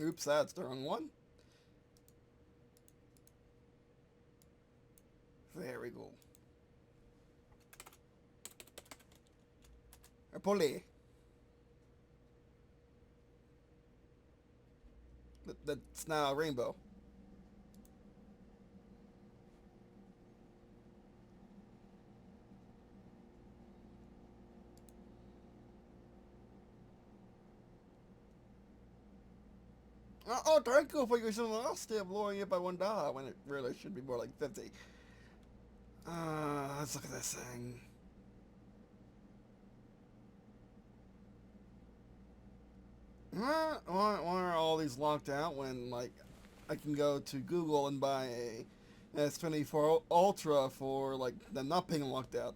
Oops, that's the wrong one. There we go. Apole. That's now a rainbow. Oh, thank you for your generosity of lowering it by $1 when it really should be more like 50. Let's look at this thing. Why are all these locked out when, like, I can go to Google and buy a S24 Ultra for, like, them not being locked out?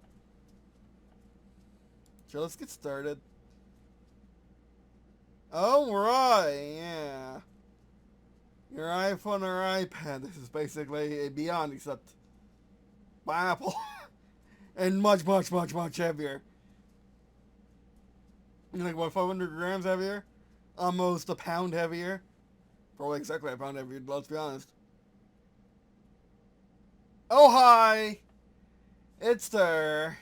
Sure, let's get started. Alright, yeah. Your iPhone or iPad, this is basically a Beyond except by Apple. And much, much, much, much heavier. Like, what, 500 grams heavier? Almost a pound heavier. Probably exactly a pound heavier, let's be honest. Oh, hi! It's there.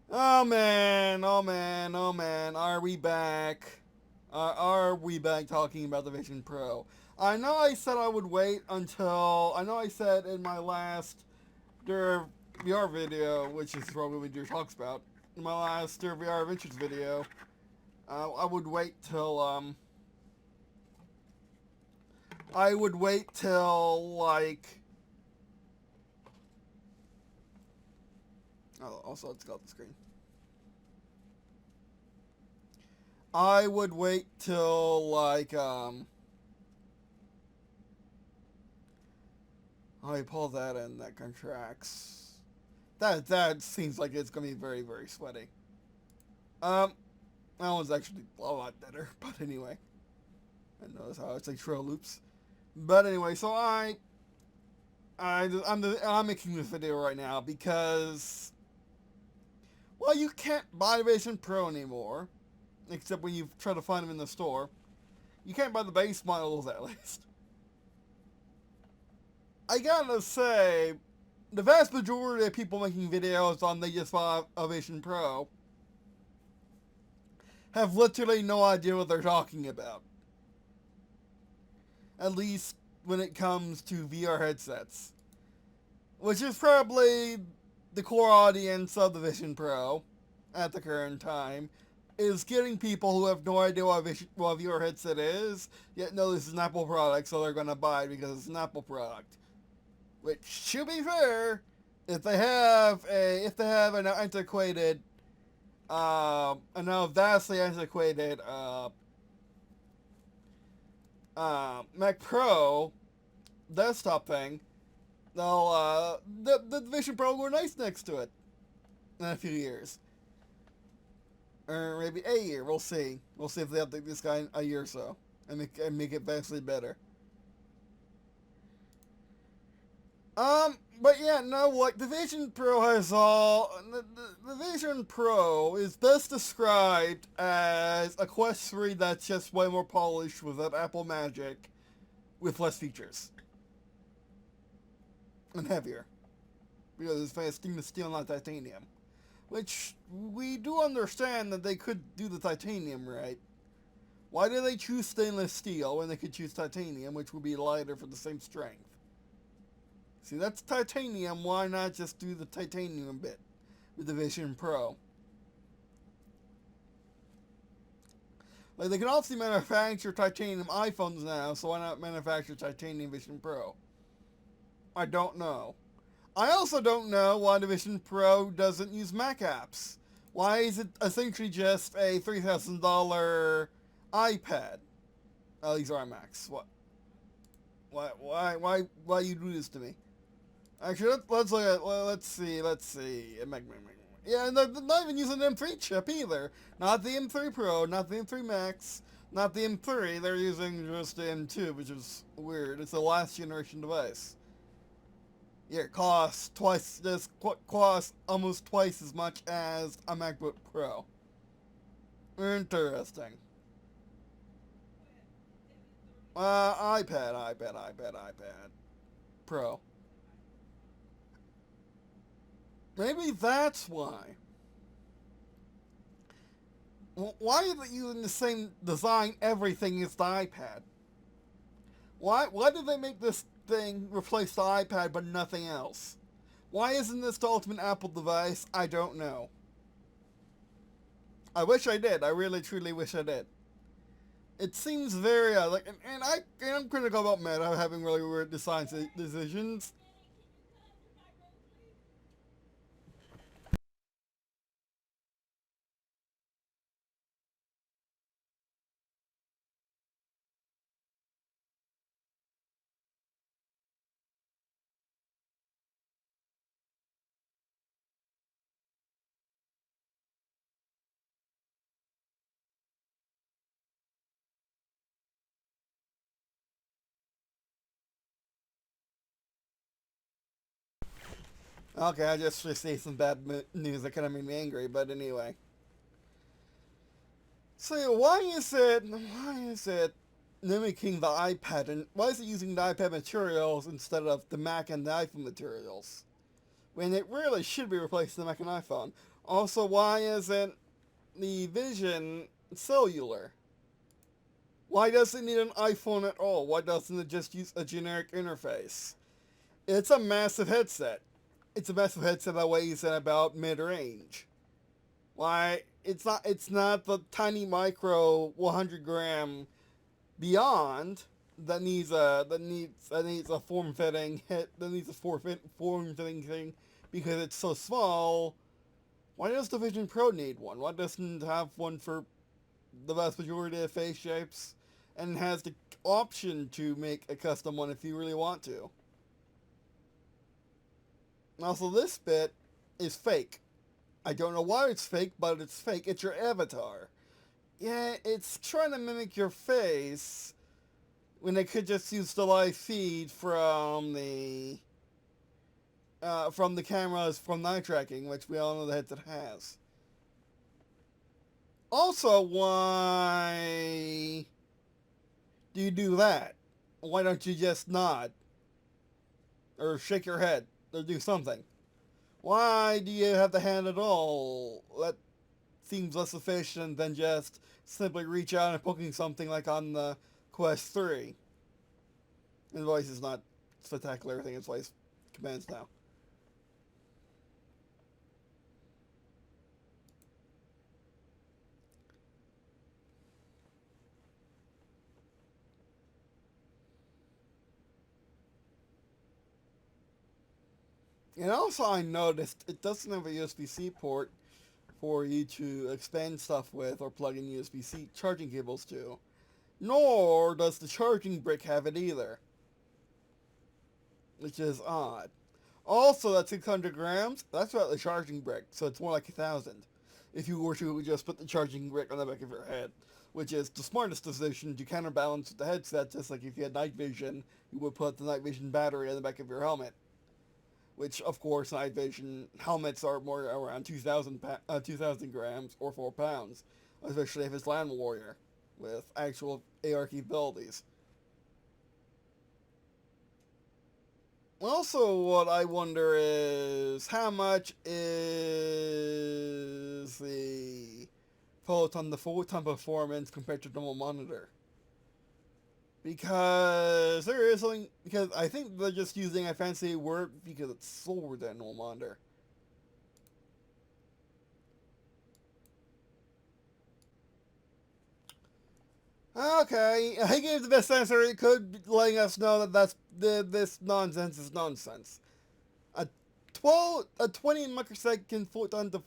Oh, man, oh, man, oh, man. Are we back? Are we back talking about the Vision Pro? I know I said I would wait until... I know I said in my last VR video, which is probably what your talks about, in my last VR Adventures video, I would wait till, I would wait till, like... Oh, also, it's got the screen. I would wait till, like, I pull that in, that contracts. That seems like it's gonna be very, very sweaty. Um, that one's actually a lot better, but anyway. I notice how it's like trail loops. But anyway, so I'm making this video right now because, well, you can't buy Vision Pro anymore, except when you try to find them in the store. You can't buy the base models, at least. I gotta say, the vast majority of people making videos on they just bought a Vision Pro have literally no idea what they're talking about. At least when it comes to VR headsets. Which is probably the core audience of the Vision Pro at the current time, is getting people who have no idea what a VR headset is, yet know this is an Apple product, so they're gonna buy it because it's an Apple product. Which, to be fair, if they have an antiquated, a now vastly antiquated, Mac Pro desktop thing, they'll, the Vision Pro will go nice next to it in a few years. Or maybe a year, we'll see. We'll see if they update this guy in a year or so, and make it vastly better. But yeah, no, like, the Vision Pro has all... The Vision Pro is best described as a Quest 3 that's just way more polished without Apple magic, with less features. And heavier. Because it's made of stainless steel, not titanium. Which, we do understand that they could do the titanium right. Why did they choose stainless steel when they could choose titanium, which would be lighter for the same strength? See, that's titanium, why not just do the titanium bit with the Vision Pro? Like, they can obviously manufacture titanium iPhones now, so why not manufacture titanium Vision Pro? I don't know. I also don't know why the Vision Pro doesn't use Mac apps. Why is it essentially just a $3,000 iPad? Oh, these are Macs. What? Why you do this to me? Actually, let's look at, let's see. Yeah, and they're not even using the M3 chip either. Not the M3 Pro, not the M3 Max, not the M3. They're using just the M2, which is weird. It's a last generation device. Yeah, it costs almost twice as much as a MacBook Pro. Interesting. iPad Pro. Maybe that's why. Why are they using the same design everything as the iPad? Why did they make this thing replace the iPad but nothing else? Why isn't this the ultimate Apple device? I don't know. I wish I did. I really truly wish I did. It seems very like, and I'm critical about Meta having really weird design decisions. Okay, I just received some bad news that kind of made me angry, but anyway. So yeah, why is it mimicking the iPad, and why is it using the iPad materials instead of the Mac and the iPhone materials? When it really should be replacing the Mac and iPhone. Also, why isn't the Vision cellular? Why does it need an iPhone at all? Why doesn't it just use a generic interface? It's a massive headset. It's a massive headset that weighs in about mid-range. Why it's not the tiny micro 100-gram Beyond that needs a form fitting thing because it's so small. Why does the Vision Pro need one? Why doesn't it have one for the vast majority of face shapes and has the option to make a custom one if you really want to? Also, this bit is fake. I don't know why it's fake, but it's fake. It's your avatar. Yeah, it's trying to mimic your face when they could just use the live feed from the cameras from night tracking, which we all know the headset has. Also, why do you do that? Why don't you just nod or shake your head or do something? Why do you have the hand at all? That seems less efficient than just simply reach out and poking something like on the Quest 3. And the voice is not spectacular, everything is voice commands now. And also I noticed it doesn't have a USB-C port for you to expand stuff with or plug in USB-C charging cables to. Nor does the charging brick have it either, which is odd. Also, that 600 grams, that's about the charging brick, so it's more like 1,000 if you were to just put the charging brick on the back of your head, which is the smartest decision to counterbalance the headset, just like if you had night vision, you would put the night vision battery on the back of your helmet. Which, of course, night vision helmets are more around 2,000 grams or 4 pounds, especially if it's Land Warrior with actual AR capabilities. Also, what I wonder is how much is the photon performance compared to normal monitor? Because there is something. Because I think they're just using a fancy word because it's slower than normal monitor. Okay, he gave the best answer he could, letting us know that this nonsense is nonsense. A 20 microsecond photon to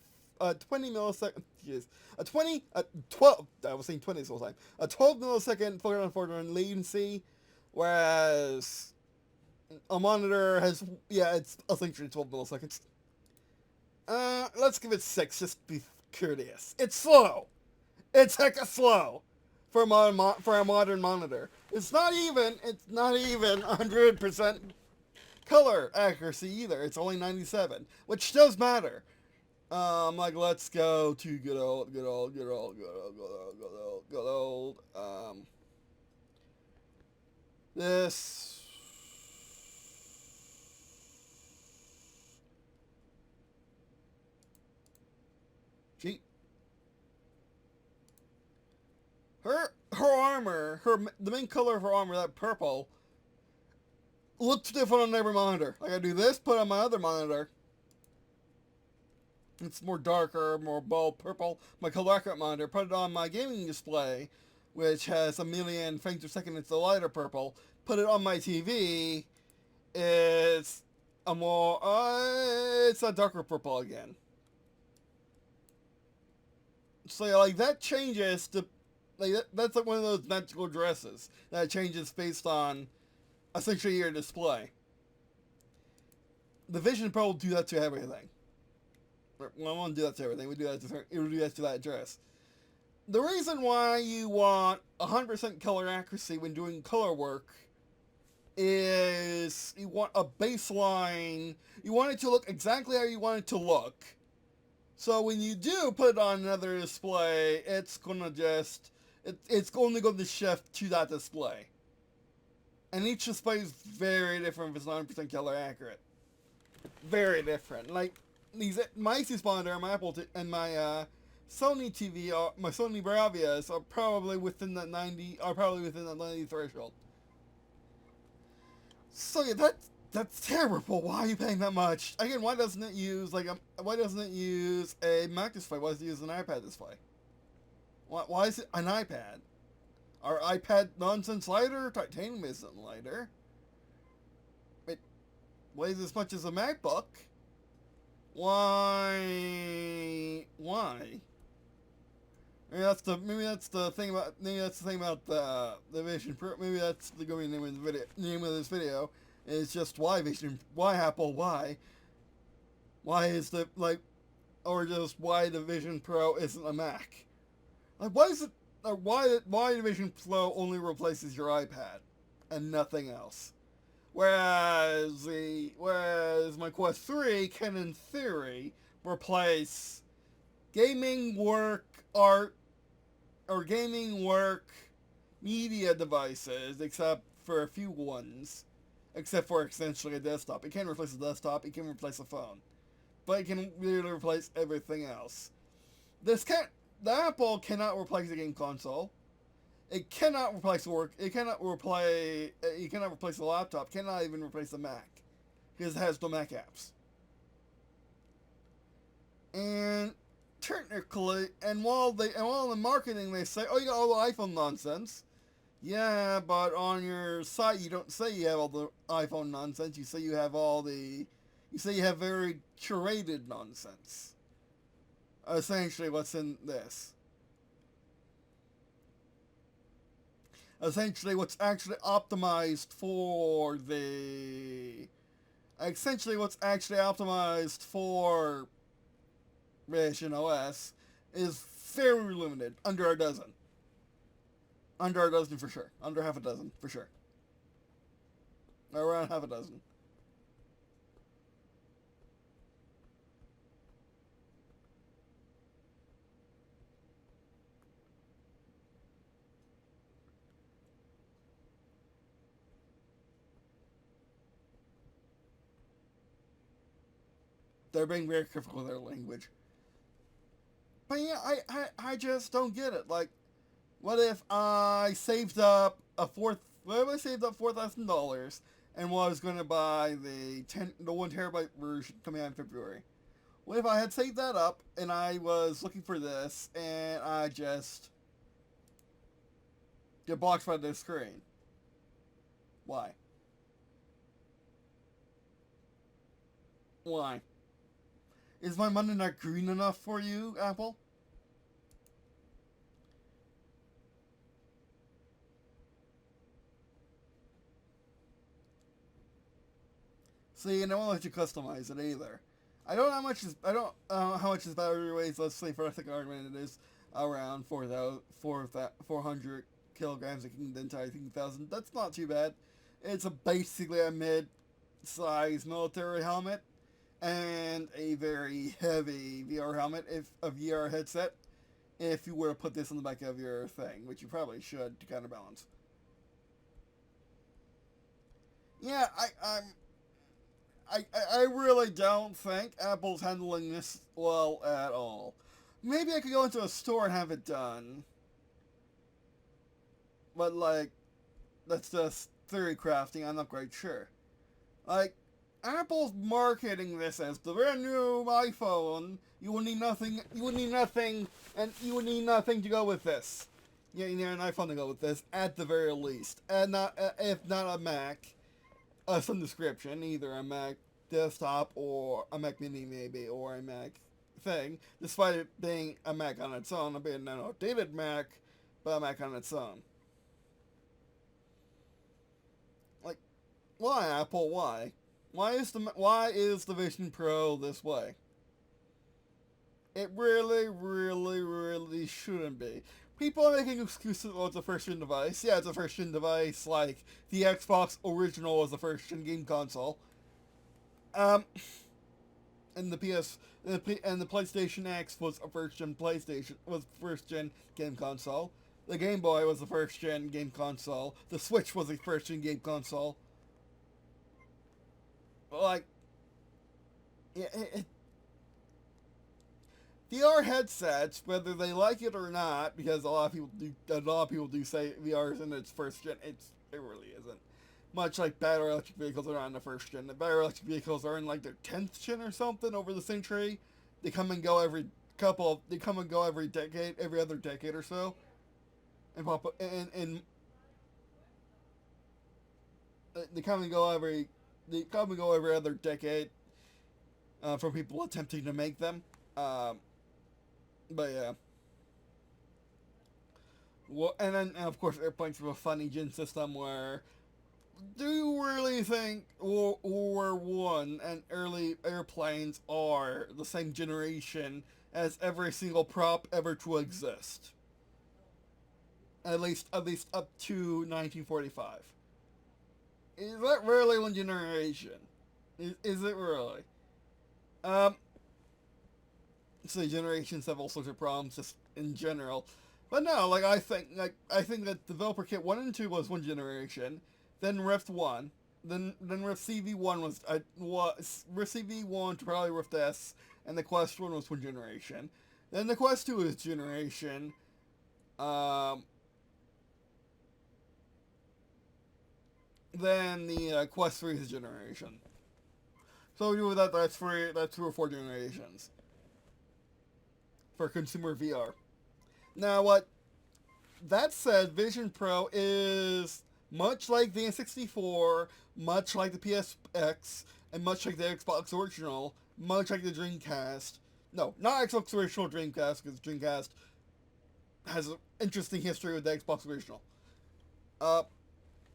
20 millisecond, jeez, a 12, I was saying 20 this whole time, a 12 millisecond photon latency, whereas a monitor has, yeah, it's essentially 12 milliseconds. Let's give it 6, just to be courteous. It's slow. It's hecka slow for a modern monitor. It's not even 100% color accuracy either. It's only 97, which does matter. Like let's go to good old This... Gee. Her armor, the main color of her armor, that purple, looks different on every monitor. Like I do this, put on my other monitor. It's more darker, more bold purple. My color accurate monitor, put it on my gaming display, which has a million frames per second. It's a lighter purple. Put it on my TV. It's a more, it's a darker purple again. So yeah, like that changes to, like that's like one of those magical dresses that changes based on essentially your display. The Vision Pro will do that to everything. Well, I won't do that to everything. We do that to it will do that to that dress. The reason why you want 100% color accuracy when doing color work is you want a baseline. You want it to look exactly how you want it to look. So when you do put it on another display, it's gonna just it's only going to shift to that display. And each display is very different if it's 100% color accurate. Very different. Like my Asus monitor, my Apple and my Sony TV, my Sony Bravias are probably within that 90 threshold. So yeah, that's terrible. Why are you paying that much? Again, why doesn't it use a Mac display? Why does it use an iPad display? Why is it an iPad? Are iPad nonsense lighter? Titanium isn't lighter. It weighs as much as a MacBook. Why? Maybe that's the thing about the Vision Pro. Maybe that's the going name of the video. Name of this video is just why Apple, why is the or just why the Vision Pro isn't a Mac. Like why is it? Why the Vision Pro only replaces your iPad and nothing else. Whereas my Quest 3 can, in theory, replace gaming work art or gaming work media devices, except for a few ones, except for essentially a desktop. It can't replace a desktop. It can replace a phone, but it can really replace everything else. The Apple cannot replace a game console. It cannot replace work. It cannot replace a laptop. Cannot even replace a Mac, because it has no Mac apps. And technically, and while in the marketing they say, "Oh, you got all the iPhone nonsense." Yeah, but on your site you don't say you have all the iPhone nonsense. You say you have very curated nonsense. Essentially, what's in this? Essentially, what's actually optimized for Vision OS is very limited. Under a dozen. Under a dozen for sure. Under half a dozen for sure. Around half a dozen. They're being very careful with their language. But yeah, I just don't get it. Like, what if I saved up $4,000 and was going to buy the 1 terabyte version coming out in February? What if I had saved that up and I was looking for this and I just get blocked by the screen? Why? Why? Is my money not green enough for you, Apple? See, and I won't let you customize it either. I don't know how much this battery weighs. Let's say for ethical argument, it is around 400 kilograms. It can then tie 1,000. That's not too bad. It's basically a mid-size military helmet and a very heavy VR helmet, a VR headset, if you were to put this on the back of your thing, which you probably should to counterbalance. Yeah, I really don't think Apple's handling this well at all. Maybe I could go into a store and have it done. But, like, that's just theory crafting, I'm not quite sure. Like, Apple's marketing this as the brand new iPhone. You would need nothing, and you would need nothing to go with this. Yeah, you need an iPhone to go with this, at the very least. And not, if not a Mac, some description, either a Mac desktop or a Mac Mini maybe, or a Mac thing, despite it being a Mac on its own, being an outdated Mac, but a Mac on its own. Like, why Apple? Why? Why is the Vision Pro this way? It really, really, really shouldn't be. People are making excuses. Oh, it's a first-gen device. Yeah, it's a first-gen device. Like the Xbox original was a first-gen game console. Um, and the PlayStation X was a first-gen game console. The Game Boy was a first-gen game console. The Switch was a first-gen game console. Like, yeah, VR headsets, whether they like it or not, because a lot of people do say VR is in its first gen. It really isn't. Much like battery electric vehicles are not in the first gen. The battery electric vehicles are in like their 10th gen or something over the century. They come and go every They come and go every decade, every other decade or so, and pop up and they come and go every other decade from people attempting to make them. Um, but yeah. Well, and then of course airplanes have a funny gen system where, do you really think World War One and early airplanes are the same generation as every single prop ever to exist? At least up to 1945. Is that really one generation? Is it really? Um, so generations have all sorts of problems just in general. But no, I think that developer kit 1 and 2 was one generation, then Rift 1, then Rift CV1 was Rift CV1 to probably Rift S, and the Quest 1 was one generation. Then the Quest 2 is generation. Um, then the Quest 3 is generation. So with that, that's 3 or 4 generations for consumer VR. Now, what that said, Vision Pro is much like the N64, much like the PSX, and much like the Xbox original, much like the Dreamcast. No, not Xbox original, Dreamcast, because Dreamcast has an interesting history with the Xbox original. Uh,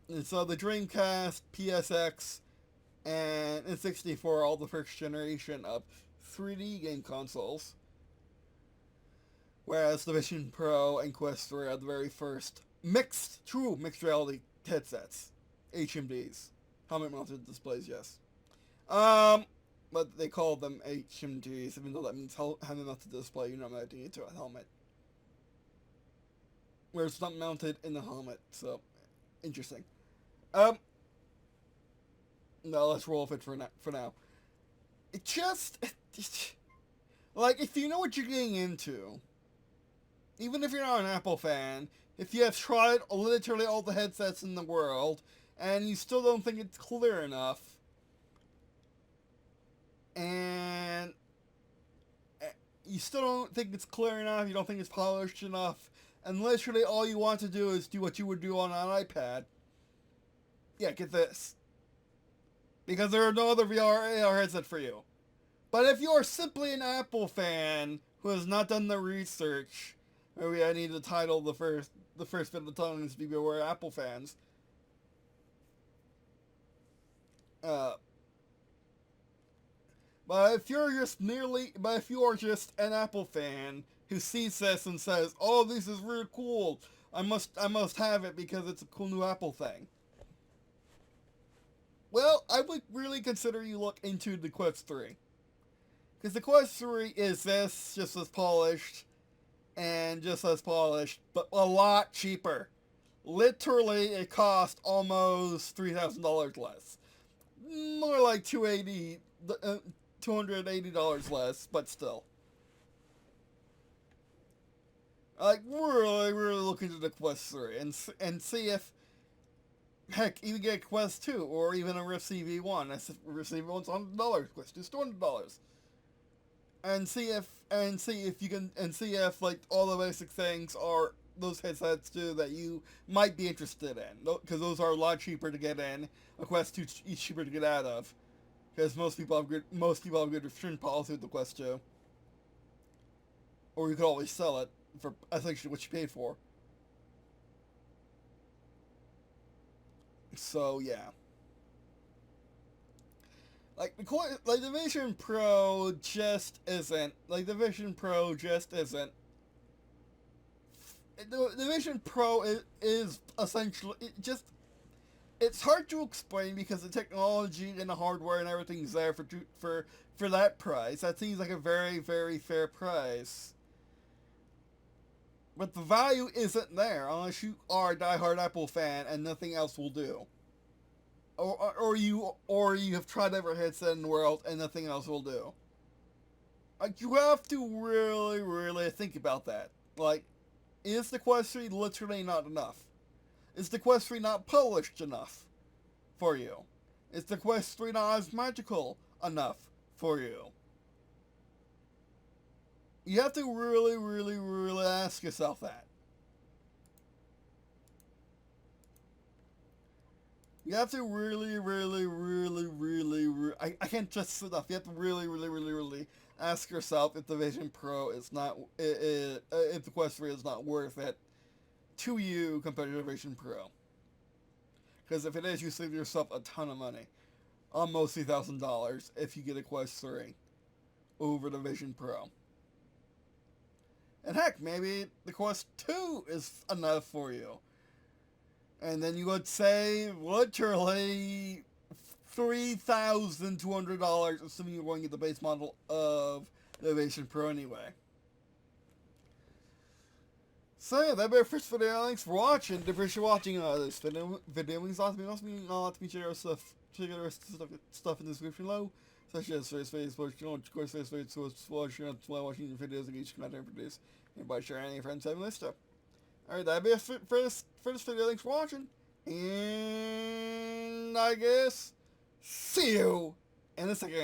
and so the Dreamcast, PSX, and N64 are all the first generation of 3D game consoles. Whereas the Vision Pro and Quest 3 are the very first true mixed reality headsets. HMDs. Helmet mounted displays, yes. But they call them HMDs, even though that means helmet mounted display, you're not mounting it to a helmet. Where it's not mounted in the helmet, so interesting. Um, no, let's roll with it for now. It just, like, if you know what you're getting into, even if you're not an Apple fan, if you have tried literally all the headsets in the world, and you still don't think it's clear enough, and you still don't think it's clear enough, you don't think it's polished enough, and literally all you want to do is do what you would do on an iPad, yeah, get this. Because there are no other VR headset for you. But if you're simply an Apple fan who has not done the research, maybe I need to title the first bit of the title needs to be Beware Apple Fans. But if you are just an Apple fan who sees this and says, "Oh, this is really cool. I must have it because it's a cool new Apple thing." Well, I would really consider you look into the Quest 3. Because the Quest 3 is just as polished, but a lot cheaper. literally it cost almost $3,000 less. More like $280 less, but still. Like, really look into the Quest 3 and see if, heck, even get Quest 2 or even a Rift CV1. Rift CV1's $100, Quest 2's $200. And see if you can, and see if, like, all the basic things are those headsets too that you might be interested in, because those are a lot cheaper to get in. A Quest 2 is cheaper to get out of, because most people have good return policy with the Quest 2. Or you could always sell it for essentially what you paid for. So yeah, the Vision Pro just isn't the Vision Pro is essentially it's hard to explain because the technology and the hardware and everything's there for that price. That seems like a very, very fair price. But the value isn't there unless you are a diehard Apple fan and nothing else will do. Or you have tried every headset in the world and nothing else will do. Like, you have to really, really think about that. Like, is the Quest 3 literally not enough? Is the Quest 3 not polished enough for you? Is the Quest 3 not as magical enough for you? You have to really, really, really ask yourself that. You have to really, really, really, really, I can't just enough. You have to really, really, really, really ask yourself if the Vision Pro is not, if the Quest 3 is not worth it to you compared to the Vision Pro. Because if it is, you save yourself a ton of money. Almost $3,000 if you get a Quest 3 over the Vision Pro. And heck, maybe the Quest 2 is enough for you. And then you would save literally $3,200, assuming you're going to get the base model of the Vision Pro anyway. So yeah, that'd be our first video. Thanks for watching. Appreciate watching this video. Means lots to me. Check out stuff in the description below, such as Facebook, of course, Facebook, watching videos that each come out every day, and by sharing any friends having this stuff. Alright, that'd be it for this video. Thanks for watching, and I guess see you in a second.